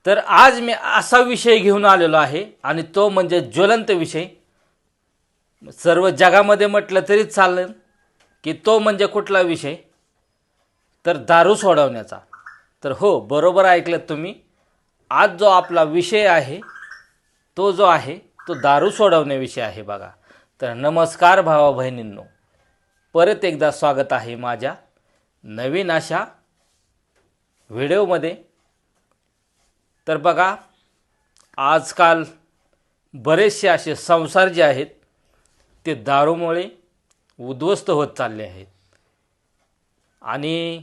तर आज मी असा विषय घेऊन आलेलो आहे आणि तो म्हणजे ज्वलंत विषय. सर्व जगामध्ये म्हटलं तरी चालेल की तो म्हणजे कुठला विषय, तर दारू सोडवण्याचा. तर हो, बरोबर ऐकलं तुम्ही. आज जो आपला विषय आहे तो जो आहे तो दारू सोडवण्याविषयी आहे बघा. तर नमस्कार भावा बहिणींनो, परत एकदा स्वागत आहे माझ्या नवीन अशा व्हिडिओमध्ये. तर बघा, आजकाल बरेचसे असे संसार जे आहेत ते दारूमुळे उद्ध्वस्त होत चालले आहेत. आणि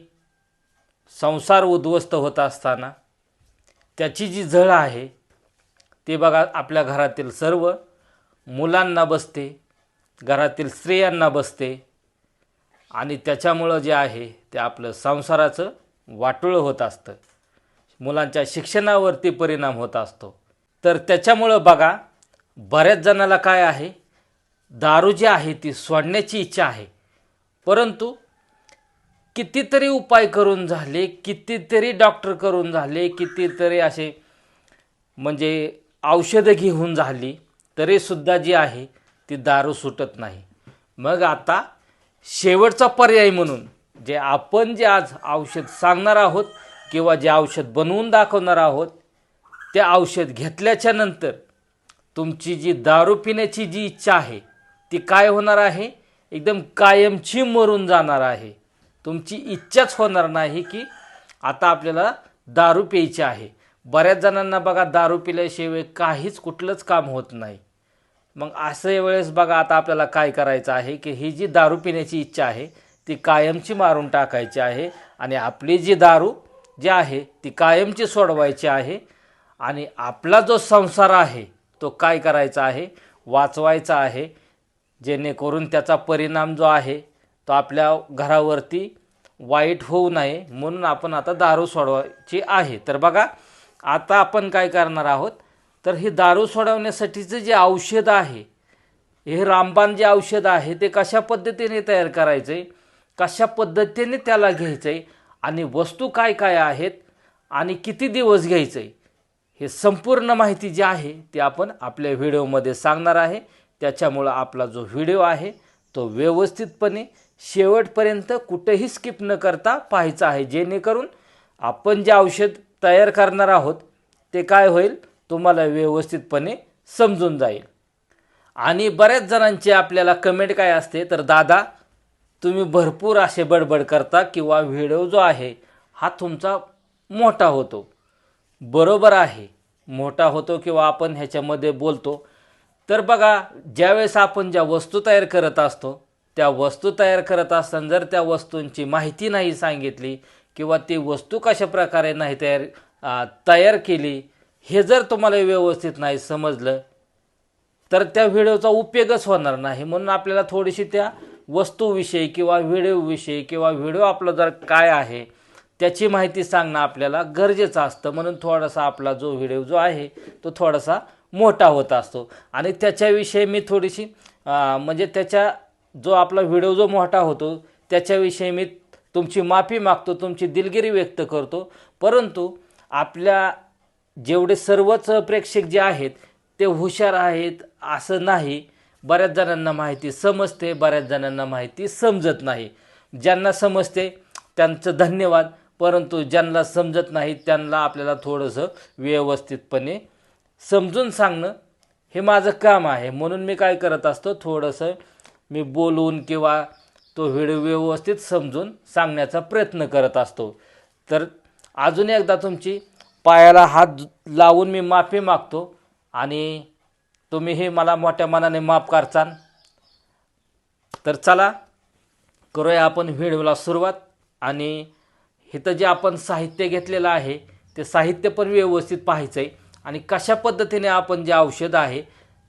संसार उद्ध्वस्त होत असताना त्याची जी झळ आहे ते बघा आपल्या घरातील सर्व मुलांना बसते, घरातील स्त्रियांना बसते आणि त्याच्यामुळं जे आहे ते आपलं संसाराचं वाटोळं होत असतं. मुलांच्या शिक्षणावरती परिणाम होत असतो. तर त्याच्यामुळं बघा, बऱ्याच जणाला काय आहे, दारू जी आहे ती सोडण्याची इच्छा आहे, परंतु कितीतरी उपाय करून झाले, कितीतरी डॉक्टर करून झाले, कितीतरी असे म्हणजे औषधं घेऊन झाली, तरीसुद्धा जी आहे ती दारू सुटत नाही. मग आता शेवटचा पर्याय म्हणून जे आपण जे आज औषध सांगणार आहोत किंवा जे औषध बनवून दाखवणार आहोत, ते औषध घेतल्याच्या नंतर तुमची जी दारू पिण्याची जी इच्छा आहे ती काय होणार आहे, एकदम कायमची मरून जाणार आहे. तुमची इच्छाच होणार नाही की आता आपल्याला दारू प्यायची आहे. बऱ्याच जणांना बघा, दारू पिल्याशिवाय काहीच कुठलंच काम होत नाही. मग अशा वेळेस बघा, आता आपल्याला काय करायचं आहे की ही जी दारू पिण्याची इच्छा आहे ती कायमची मारून टाकायची आहे आणि आपली जी दारू जी आहे ती कायमची सोडवायची आहे. आणि आपला जो संसार आहे तो काय करायचा आहे, वाचवायचा आहे, जेणेकरून त्याचा परिणाम जो आहे तो आपल्या घरावरती वाईट होऊ नये म्हणून आपण आता दारू सोडवायची आहे. तर बघा, आता आपण काय करणार आहोत, तर ही दारू सोडवण्यासाठीचं जे औषध आहे, हे रामबाण जे औषध आहे ते कशा पद्धतीने तयार करायचं आहे, कशा पद्धतीने त्याला घ्यायचं आहे आणि वस्तू काय काय आहेत आणि किती दिवस घ्यायचं आहे, हे संपूर्ण माहिती जी आहे ती आपण आपल्या व्हिडिओमध्ये सांगणार आहे. त्याच्यामुळं आपला जो व्हिडिओ आहे तो व्यवस्थितपणे शेवटपर्यंत कुठेही स्किप न करता पाहायचा आहे, जेणेकरून आपण जे औषध तयार करणार आहोत ते काय होईल, तुम्हाला व्यवस्थितपणे समजून जाईल. आणि बऱ्याच जणांची आपल्याला कमेंट काय असते, तर दादा तुम्ही भरपूर असे बडबड करता किंवा व्हिडिओ जो आहे हा तुमचा मोठा होतो. बरोबर आहे, मोठा होतो किंवा आपण ह्याच्यामध्ये बोलतो. तर बघा, ज्यावेळेस आपण ज्या वस्तू तयार करत असतो, त्या वस्तू तयार करत असताना जर त्या वस्तूंची माहिती नाही सांगितली किंवा ती वस्तू कशा प्रकारे नाही तयार केली, हे जर तुम्हाला व्यवस्थित नाही समजलं तर त्या व्हिडिओचा उपयोगच होणार नाही. म्हणून आपल्याला थोडीशी त्या वस्तूविषयी किंवा व्हिडिओविषयी किंवा व्हिडिओ आपला जर काय आहे त्याची माहिती सांगणं आपल्याला गरजेचं असतं. म्हणून थोडासा आपला जो व्हिडिओ जो आहे तो थोडासा मोठा होत असतो. आणि त्याच्याविषयी मी थोडीशी म्हणजे त्याच्या जो आपला व्हिडिओ जो मोठा होतो त्याच्याविषयी मी तुमची माफी मागतो, तुमची दिलगिरी व्यक्त करतो. परंतु आपल्या जेवढे सर्वच प्रेक्षक जे आहेत ते हुशार आहेत असं नाही. बऱ्याच जणांना माहिती समजते, बऱ्याच जणांना माहिती समजत नाही. ज्यांना समजते त्यांचं धन्यवाद, परंतु ज्यांना समजत नाही त्यांना आपल्याला थोडंसं व्यवस्थितपणे समजून सांगणं हे माझं काम आहे. म्हणून मी काय करत असतो, थोडंसं मी बोलून किंवा तो व्हिडिओ व्यवस्थित समजून सांगण्याचा प्रयत्न करत असतो. तर अजून एकदा तुमची पायाला हात लावून मी माफी मागतो आणि तुम्ही हे मला मोठ्या मनाने माफ करचाल. तर चला करूया आपण व्हिडिओला सुरुवात. आणि इथं जे आपण साहित्य घेतलेलं आहे ते साहित्य पण व्यवस्थित पाहायचं आहे आणि कशा पद्धतीने आपण जे औषध आहे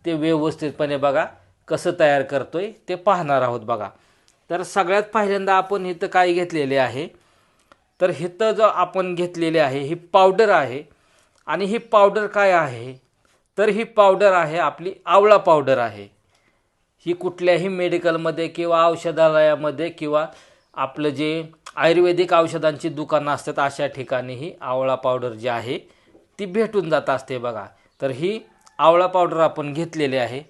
ते व्यवस्थितपणे बघा कसं तयार करतोय ते पाहणार आहोत बघा. तर सगळ्यात पहिल्यांदा आपण इथं काय घेतलेले आहे, तर इथं जो आपण घेतलेले आहे ही पावडर आहे. आणि ही पावडर काय आहे, तर ही पावडर आहे आपली आवळा पावडर आहे. ही कुठल्याही मेडिकलमध्ये किंवा औषधालयामध्ये किंवा आपलं जे आयुर्वेदिक औषधांची दुकानं असतात अशा ठिकाणी ही आवळा पावडर जी आहे ती भेटून जात असते बघा. तर ही आवळा पावडर आपण घेतलेली आहे.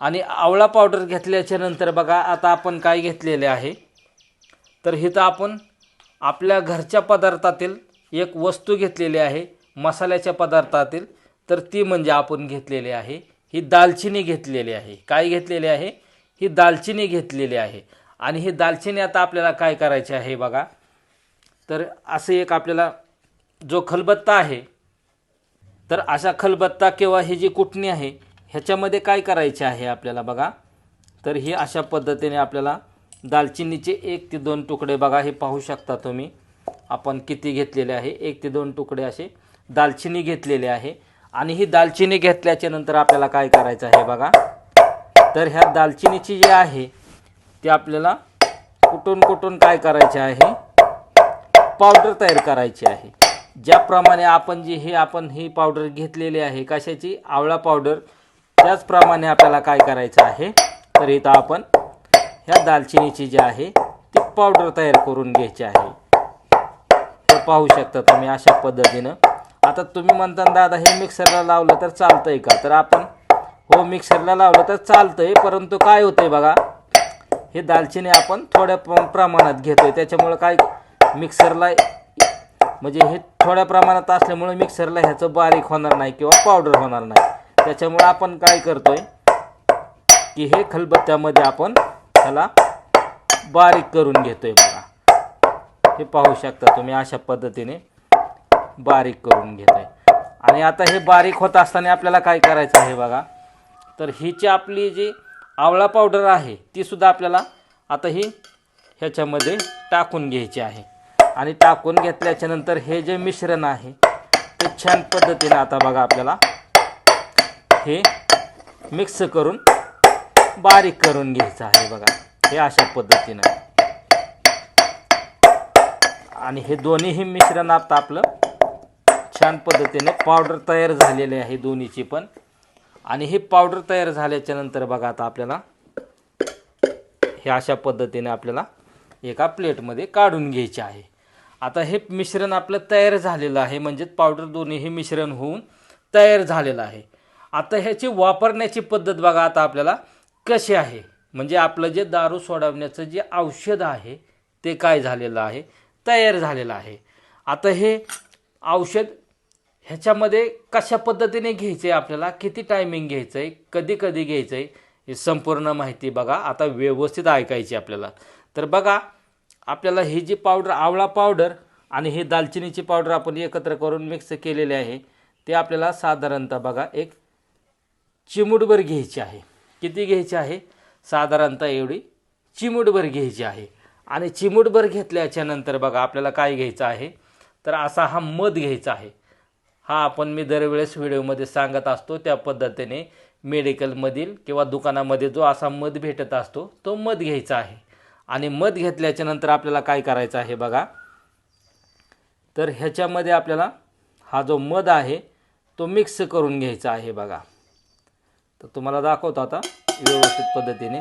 आणि आवळा पावडर घेतल्याच्या नंतर बघा आता आपण काय घेतलेले आहे, तर इथं आपण आपल्या घरच्या पदार्थातील एक वस्तू घेतलेली आहे, मसाल्याच्या पदार्थातील. तर ती म्हणजे आपण घेतलेली आहे ही दालचिनी घेतलेली आहे. काय घेतलेली आहे? ही दालचिनी घेतलेली आहे. आणि ही दालचिनी आता आपल्याला काय करायची आहे बघा, तर असं एक आपल्याला जो खलबत्ता आहे, तर अशा खलबत्ता किंवा ही जी कुटणी आहे ह्याच्यामध्ये काय करायचे आहे आपल्याला बघा, तर ही अशा पद्धतीने आपल्याला दालचिनीचे 1 ते 2 तुकडे बघा, हे पाहू शकता तुम्ही आपण किती घेतलेले आहे. 1 ते 2 तुकडे असे दालचिनी घेतलेले आहे. आणि ही दालचिनी घेतल्याच्या नंतर आपल्याला काय करायचं आहे बघा, तर ह्या दालचिनीची जी आहे ती आपल्याला कुटून काय करायचे आहे, पावडर तयार करायची आहे. ज्याप्रमाणे आपण ही पावडर घेतलेली आहे, कशाची? आवळा पावडर. त्याचप्रमाणे आपल्याला काय करायचं आहे, तर इथं आपण ह्या दालचिनीची जी आहे ती पावडर तयार करून घ्यायची आहे. तर पाहू शकता तुम्ही अशा पद्धतीनं. आता तुम्ही म्हणता दादा हे मिक्सरला लावलं तर चालतंय का? तर आपण हो, मिक्सरला लावलं तर चालतंय, परंतु काय होतंय बघा, हे दालचिनी आपण थोड्या प्रमाणात घेतोय, त्याच्यामुळं काय मिक्सरला म्हणजे हे थोड्या प्रमाणात असल्यामुळे मिक्सरला ह्याचं बारीक होणार नाही किंवा पावडर होणार नाही. त्याच्यामुळे आपण काय करतोय की हे खलबत्त्यामध्ये आपण ह्याला बारीक करून घेतोय बघा. हे पाहू शकता तुम्ही अशा पद्धतीने बारीक करून घेतोय. आणि आता हे बारीक होत असताना आपल्याला काय करायचं आहे बघा, तर हिची आपली जी आवळा पावडर आहे ती सुद्धा आपल्याला आता ही ह्याच्यामध्ये टाकून घ्यायची आहे. आणि टाकून घेतल्याच्या नंतर हे जे मिश्रण आहे ते छान पद्धतीने आता बघा आपल्याला हे मिक्स करून बारीक करून घ्यायचं आहे बघा, हे अशा पद्धतीनं. आणि हे दोन्हीही मिश्रण आता आपलं छान पद्धतीने पावडर तयार झालेले आहे दोन्हीची पण. आणि हे पावडर तयार झाल्याच्या नंतर बघा आता आपल्याला हे अशा पद्धतीने आपल्याला एका प्लेटमध्ये काढून घ्यायचे आहे. आता हे मिश्रण आपलं तयार झालेलं आहे, म्हणजे पावडर दोन्हीही मिश्रण होऊन तयार झालेलं आहे. आता ह्याची वापरण्याची पद्धत बघा आता आपल्याला कशी आहे, म्हणजे आपलं जे दारू सोडवण्याचं जे औषध आहे ते काय झालेलं आहे, तयार झालेलं आहे. आता हे औषध ह्याच्यामध्ये कशा पद्धतीने घ्यायचं आहे, आपल्याला किती टायमिंग घ्यायचं आहे, कधी कधी घ्यायचं आहे, ही संपूर्ण माहिती बघा आता व्यवस्थित ऐकायची आपल्याला. तर बघा आपल्याला ही जी पावडर आवळा पावडर आणि ही दालचिनीची पावडर आपण एकत्र करून मिक्स केलेली आहे, ते आपल्याला साधारणतः बघा एक चिमूटभर घ्यायची आहे. किती घ्यायची आहे? साधारणतः एवढी चिमूटभर घ्यायची आहे. आणि चिमूटभर घेतल्याच्या नंतर बघा आपल्याला काय घ्यायचं आहे, तर असा हा मध घ्यायचा आहे. हा आपण मी दरवेळेस व्हिडिओमध्ये सांगत असतो त्या पद्धतीने मेडिकलमधील किंवा दुकानामध्ये जो असा मध भेटत असतो तो मध घ्यायचा आहे. आणि मध घेतल्याच्या नंतर आपल्याला काय करायचं आहे बघा, तर ह्याच्यामध्ये आपल्याला हा जो मध आहे तो मिक्स करून घ्यायचा आहे बघा. तर तुम्हाला दाखवतो आता व्यवस्थित पद्धतीने.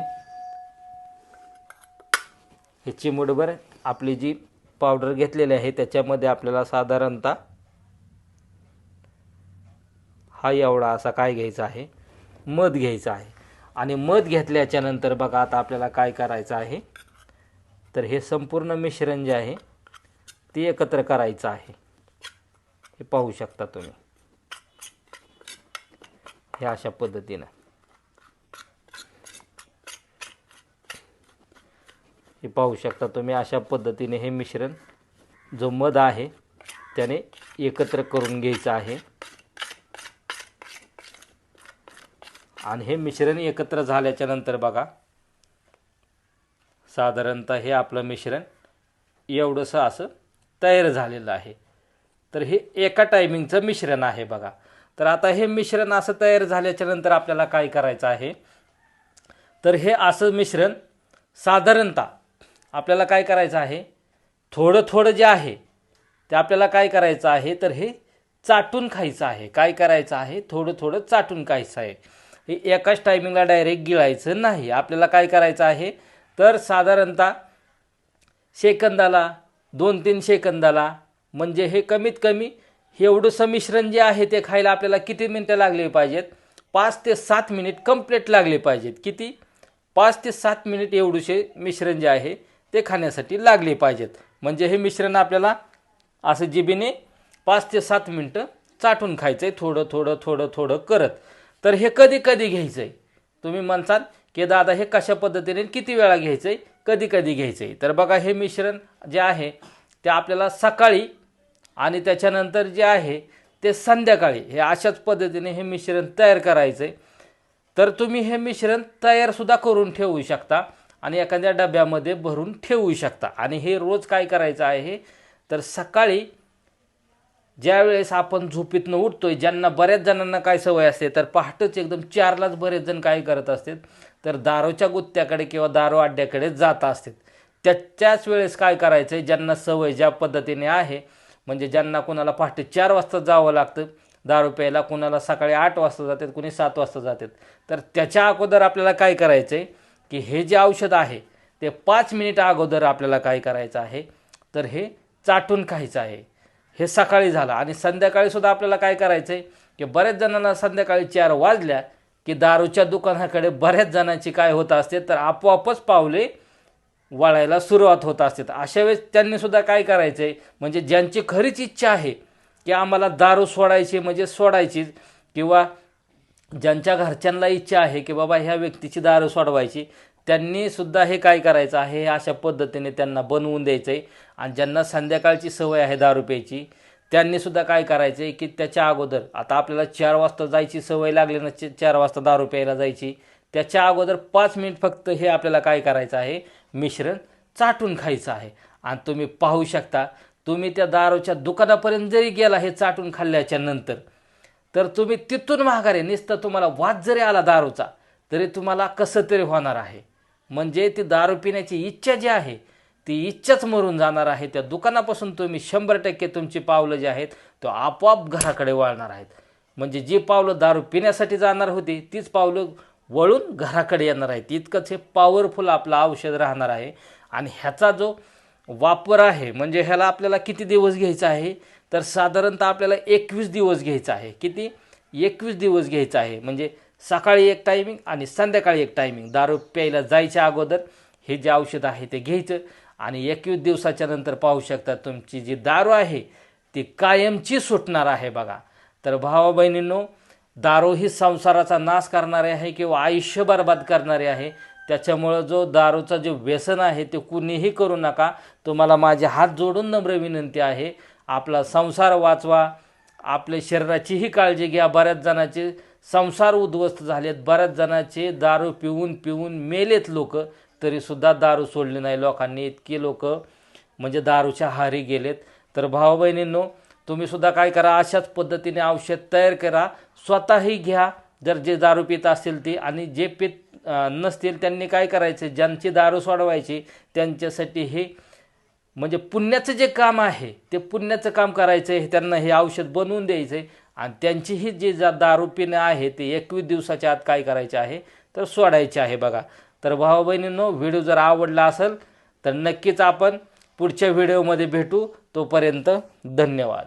हे चिमूटभर आपली जी पावडर घेतलेली आहे त्याच्यामध्ये आपल्याला साधारणतः हा एवढा असा काय घ्यायचा आहे, मध घ्यायचा आहे. आणि मध घेतल्याच्या नंतर बघा आता आपल्याला काय करायचं आहे, तर हे संपूर्ण मिश्रण जे आहे ते एकत्र करायचं आहे. हे पाहू शकता तुम्ही हे अशा पद्धतीनं. हे पाहू शकता तुम्ही अशा पद्धतीने हे मिश्रण जो मध आहे त्याने एकत्र करून घ्यायचं आहे. आणि हे मिश्रण एकत्र झाल्याच्या नंतर बघा साधारणतः हे आपलं मिश्रण एवढंसं असं तयार झालेलं आहे. तर हे एका टायमिंगचं मिश्रण आहे बघा. तर आता हे मिश्रण असं तयार झाल्याच्या नंतर आपल्याला काय करायचं आहे, तर हे असं मिश्रण साधारणतः आपल्याला काय करायचं आहे, थोडं थोडं जे आहे ते आपल्याला काय करायचं आहे, तर हे चाटून खायचं आहे. काय करायचं आहे, थोडं थोडं चाटून खायचं आहे. हे एकाच टायमिंगला डायरेक्ट गिळायचं नाही. आपल्याला काय करायचं आहे, तर साधारणतः सेकंदाला 2-3 सेकंदाला, म्हणजे हे कमीत कमी हे एवढंसं मिश्रण जे आहे ते खायला आपल्याला किती मिनटं लागले पाहिजेत? 5 ते 7 मिनिट कंप्लीट लागले पाहिजेत. किती? 5 ते 7 मिनिट एवढेसे मिश्रण जे आहे ते खाण्यासाठी लागले पाहिजेत. म्हणजे हे मिश्रण आपल्याला असं जिभेने 5 ते 7 मिनटं चाटून खायचं आहे, थोडं थोडं थोडं थोडं करत. तर हे कधी कधी घ्यायचं आहे. तुम्ही म्हणसाल की दादा हे कशा पद्धतीने किती वेळा घ्यायचं आहे, कधी कधी घ्यायचं आहे? तर बघा, हे मिश्रण जे आहे ते आपल्याला सकाळी आणि त्याच्यानंतर जे आहे ते संध्याकाळी हे अशाच पद्धतीने हे मिश्रण तयार करायचं आहे. तर तुम्ही हे मिश्रण तयारसुद्धा करून ठेवू शकता आणि एखाद्या डब्यामध्ये भरून ठेवू शकता. आणि हे रोज काय करायचं आहे, तर सकाळी ज्यावेळेस आपण झोपेतनं उठतोय, ज्यांना बऱ्याच जणांना काय सवय असते, तर पहाटेच एकदम 4लाच बरेच जण काय करत असतात, तर दारूच्या गुत्त्याकडे किंवा दारू अड्ड्याकडे जात असतात. त्याच वेळेस काय करायचं आहे, ज्यांना सवय ज्या पद्धतीने आहे, म्हणजे ज्यांना कोणाला पहाटे 4 वाजता जावं लागतं दारू प्यायला, कोणाला सकाळी 8 वाजता जातात, कोणी 7 वाजता जातात, तर त्याच्या अगोदर आपल्याला काय करायचं आहे की हे जे औषध आहे ते 5 मिनिट अगोदर आपल्याला काय करायचं आहे, तर हे चाटून खायचं आहे. हे सकाळी झालं. आणि संध्याकाळीसुद्धा आपल्याला काय करायचं आहे की बऱ्याच जणांना संध्याकाळी 4 वाजल्या की दारूच्या दुकानाकडे बऱ्याच जणांची काय होत असते, तर आपोआपच पावले वळायला सुरुवात होत असते. अशा वेळेस त्यांनीसुद्धा काय करायचं आहे, म्हणजे ज्यांची खरीच इच्छा आहे की आम्हाला दारू सोडायची म्हणजे सोडायची, किंवा ज्यांच्या घरच्यांना इच्छा आहे की बाबा ह्या व्यक्तीची दारू सोडवायची, त्यांनीसुद्धा हे काय करायचं आहे, अशा पद्धतीने त्यांना बनवून द्यायचं आहे. आणि ज्यांना संध्याकाळची सवय आहे दारू प्यायची, त्यांनीसुद्धा काय करायचं आहे की त्याच्या अगोदर, आता आपल्याला 4 वाजता जायची सवय लागली ना, 4 वाजता दारू प्यायला जायची, त्याच्या अगोदर 5 मिनिट फक्त हे आपल्याला काय करायचं आहे, मिश्रण चाटून खायचं आहे. आणि तुम्ही पाहू शकता, तुम्ही त्या दारूच्या दुकानापर्यंत जरी गेला हे चाटून खाल्ल्याच्या नंतर, तर तुम्ही तिथून माघारी नुसतं तुम्हाला वाद जरी आला दारूचा, तरी तुम्हाला कसं तरी होणार आहे. म्हणजे ती दारू पिण्याची इच्छा जी आहे ती इच्छाच मरून जाणार आहे. त्या दुकानापासून तुम्ही 100% तुमची पावलं जी आहेत तो आपोआप घराकडे वळणार आहेत. म्हणजे जी पावलं दारू पिण्यासाठी जाणार होती तीच पावलं वळून घराकडे येणार आहेत. इतकंच हे पॉवरफुल आपलं औषध राहणार आहे. आणि ह्याचा जो वापर आहे, म्हणजे ह्याला आपल्याला किती दिवस घ्यायचा आहे, तर साधारणतः आपल्याला 21 दिवस घ्यायचा आहे. किती? 21 दिवस घ्यायचा आहे. म्हणजे सकाळी एक टायमिंग आणि संध्याकाळी एक टायमिंग, दारू प्यायला जायच्या अगोदर हे जे औषध आहे ते घ्यायचं. आणि 21 दिवसाच्या नंतर पाहू शकता तुमची जी दारू आहे ती कायमची सुटणार आहे. बघा, तर भावा बहिणींनो, दारू ही संसाराचा नाश करणारे आहे किंवा आयुष्य बर्बाद करणारे आहे. त्याच्यामुळं जो दारूचं जे व्यसन आहे ते कुणीही करू नका. तुम्हाला माझे हात जोडून नम्र विनंती आहे, आपला संसार वाचवा, आपल्या शरीराचीही काळजी घ्या. बऱ्याच जणांचे संसार उद्ध्वस्त झालेत, बऱ्याच जणांचे दारू पिऊन पिऊन मेलेत लोक, तरीसुद्धा दारू सोडली नाही लोकांनी. इतकी लोक म्हणजे दारूच्या आहारी गेलेत. तर भाऊ बहिणींनो, तुम्हीसुद्धा काय करा, अशाच पद्धतीने औषध तयार करा, स्वतःही घ्या जर जे दारू पित असतील ती, आणि जे पित नसतील त्यांनी काय करायचं, ज्यांची दारू सोडवायची त्यांच्यासाठी हे म्हणजे पुण्याचं जे काम आहे ते पुण्याचं काम करायचं आहे. त्यांना हे औषध बनवून द्यायचं आहे आणि त्यांचीही जे दारू पिणं आहे ते 21 दिवसाच्या आत काय करायचे आहे, तर सोडायचे आहे. बघा, तर भाऊ बहिणींनो, व्हिडिओ जर आवडला असेल तर नक्कीच आपण पुढच्या व्हिडिओमध्ये भेटू. तोपर्यंत धन्यवाद.